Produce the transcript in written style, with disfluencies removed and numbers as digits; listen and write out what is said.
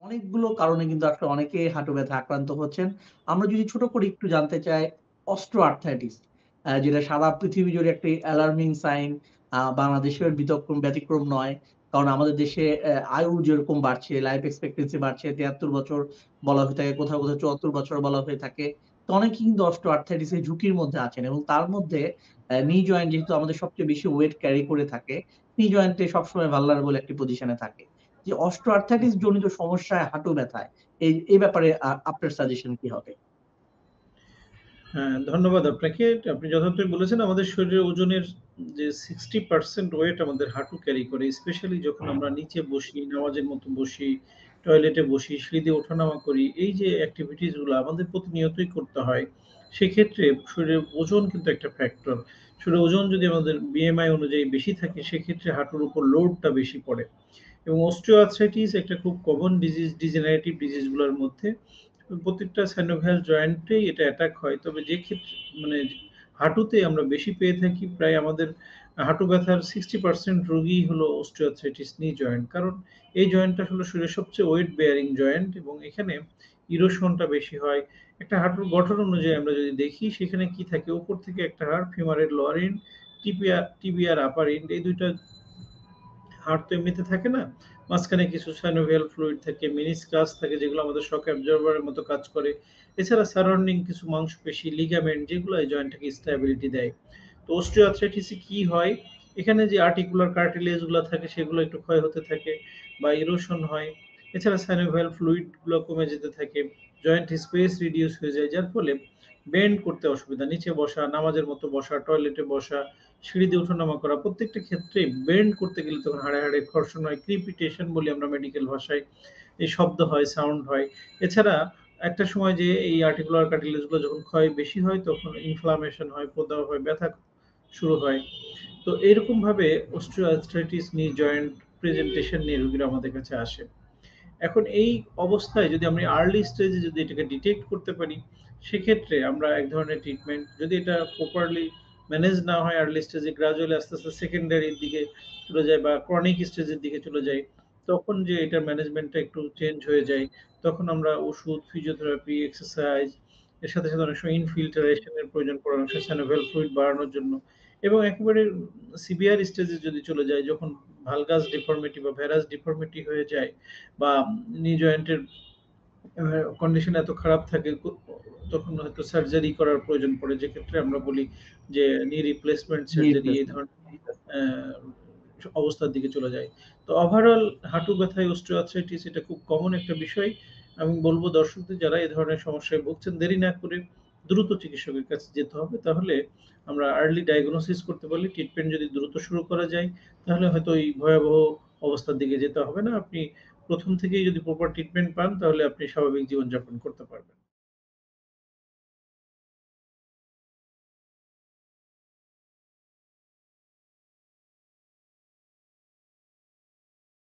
অনেকগুলো কারণে কিন্তু আসলে অনেকে হাঁটু ব্যথায় আক্রান্ত হচ্ছেন। আমরা যদি ছোট করে একটু জানতে চাই অস্টিওআর্থ্রাইটিস যেটা সারা পৃথিবী জুড়ে একটি অ্যালার্মিং সাইন বাংলাদেশের ব্যতিক্রম নয়। কারণ আমাদের দেশে আয়ু যেরকম বাড়ছে, লাইফ এক্সপেক্টেন্সি বাড়ছে ৭৩ বছর বলা হয়ে থাকে, কোথাও, কোথাও ৭৪ বছর বলা হয়ে থাকে। তো অনেকেই কিন্তু অস্টিওআর্থ্রাইটিস এর ঝুঁকির মধ্যে আছেন এবং তার মধ্যে নি জয়েন্ট যেহেতু আমাদের সবচেয়ে বেশি ওয়েট ক্যারি করে থাকে, নি জয়েন্টে সবসময় ভালনারেবল একটি পজিশনে থাকে। যে অস্টিওআর্থ্রাইটিস জনিত সমস্যায় হাঁটু ব্যথায় এই ব্যাপারে আপনার সাজেশন কি হবে? হ্যাঁ, ধন্যবাদ আপনাকে। আপনি যথার্থই বলেছেন আমাদের শরীরের ওজনের যে 60% ওয়েট আমাদের হাঁটু ক্যারি করে। স্পেশালি যখন আমরা নিচে বসি, নামাজের মতো বসি, টয়লেটে বসি, সিঁড়ি দিয়ে ওঠানামা করি। এই যে এক্টিভিটিস গুলা আমাদের প্রতিনিয়তই করতে হয়। সেক্ষেত্রে শরীরের ওজন কিন্তু একটা ফ্যাক্টর। শরীরের ওজন যদি আমাদের BMI অনুযায়ী বেশি থাকে সেক্ষেত্রে হাঁটুর উপর লোডটা বেশি পড়ে। এবং অস্টিওআর্থ্রাইটিস একটা খুব কমন ডিজিজ, ডিজেনারেটিভ ডিজিজ গুলোর মধ্যে। প্রত্যেকটা সাইনোভিয়াল জয়েন্টেই এটা অ্যাটাক হয়। তবে যে ক্ষেত্রে মানে হাঁটুতে আমরা বেশি পেয়ে থাকি প্রায় আমাদের হাঁটু ব্যথার 60% রোগীই হলো অস্টিওআর্থ্রাইটিস নি জয়েন্ট। কারণ এই জয়েন্টটা আসলে শরীরের সবচেয়ে ওয়েট বেয়ারিং জয়েন্ট এবং এখানে ইরোশনটা বেশি হয়। একটা হাঁটুর গঠন অনুযায়ী আমরা যদি দেখি সেখানে কি থাকে উপর থেকে একটা হাড় ফিমারের লোয়ার এন্ড, টিবিয়ার আপার এন্ড এই ২ টা হাড় তো এমনিতে থাকে না। মাঝখানে কিছু সাইনোভিয়াল ফ্লুইড থাকে, মেনিসকাস থাকে যেগুলো আমাদের শক অ্যাবজর্বার এর মতো কাজ করে। এছাড়া সারাউন্ডিং কিছু মাংসপেশি, লিগামেন্ট যেগুলো এই জয়েন্টটাকে স্ট্যাবিলিটি দেয়। তো অস্টিওআর্থ্রাইটিস এ কি হয়? এখানে যে আর্টিকুলার কার্টিলেজ গুলা থাকে সেগুলো একটু ক্ষয় হতে থাকে বা ইরোশন হয়। এছাড়া সাইনোভিয়াল ফ্লুইড গুলো কমে যেতে থাকে। জয়েন্ট স্পেস রিডিউস হয়ে যায় যার ফলে বেন্ড করতে অসুবিধা। নিচে বসা, নামাজের মতো বসা, টয়লেটে বসা, সিঁড়ি দিয়ে ওঠানামা করা প্রত্যেকটা ক্ষেত্রেই বেন্ড করতে গেলে তখন হাড়ে, হাড়ে ঘর্ষণ হয়। ক্রিপিটেশন বলি আমরা মেডিকেল ভাষায়। এই শব্দ হয়, সাউন্ড হয়। এছাড়া একটা সময় যে এই আর্টিকুলার কার্টিলেজ গুলো যখন ক্ষয় বেশি হয় তখন ইনফ্লামেশন হয়, প্রদাহ হয়, ব্যথা শুরু হয়। তো এরকমভাবে অস্টিওআর্থ্রাইটিস নি জয়েন্ট প্রেজেন্টেশন নিয়ে রোগীরা আমাদের কাছে আসে। এখন এই অবস্থায় যদি আমরা আর্লি স্টেজে যদি এটাকে ডিটেক্ট করতে পারি, সেক্ষেত্রে আমরা এক ধরনের ট্রিটমেন্ট যদি এটা প্রপারলি ম্যানেজ না হয় আর্লি স্টেজে গ্রাজুয়ালি আস্তে, আস্তে সেকেন্ডারির দিকে চলে যায় বা ক্রনিক স্টেজের দিকে চলে যায়, তখন যে এটার ম্যানেজমেন্টটা একটু চেঞ্জ হয়ে যায়। তখন আমরা ওষুধ, ফিজিওথেরাপি, এক্সারসাইজ এর সাথে, সাথে অনেক সময় ইনফিল্ট্রেশন এর প্রয়োজন পড়ে অনেক সময় সানোভিয়াল ফ্লুইড বাড়ানোর জন্য এবং একেবারে সিভিয়ার স্টেজে যদি চলে যায় যখন ভালগাস ডিফর্মিটি বা ভ্যারাস ডিফর্মিটি হয়ে যায় বা নি জয়েন্টের কন্ডিশন এত খারাপ থাকে তখন হয়তো সার্জারি করার প্রয়োজন পড়ে যেক্ষেত্রে আমরা বলি যে নি রিপ্লেসমেন্ট নি সার্জারি এই রিপ্লেসমেন্ট। ধরনের অবস্থার দিকে চলে যায়। তো ওভারঅল হাঁটু ব্যথায় অস্টিওআর্থ্রাইটিস এটা খুব কমন একটা বিষয়। আমি বলব দর্শকদের যারা এ ধরনের সমস্যায় ভুগছেন দেরি না করে দ্রুত চিকিৎসকের কাছে যেতে হবে। তাহলে আমরা আর্লি ডায়াগনোসিস করতে পারলে ট্রিটমেন্ট যদি দ্রুত শুরু করা যায় তাহলে হয়তো এই ভয়াবহ অবস্থার দিকে যেতে হবে না। আপনি ১ম থেকেই যদি প্রপার ট্রিটমেন্ট পান তাহলে আপনি স্বাভাবিক জীবনযাপন করতে পারবেন।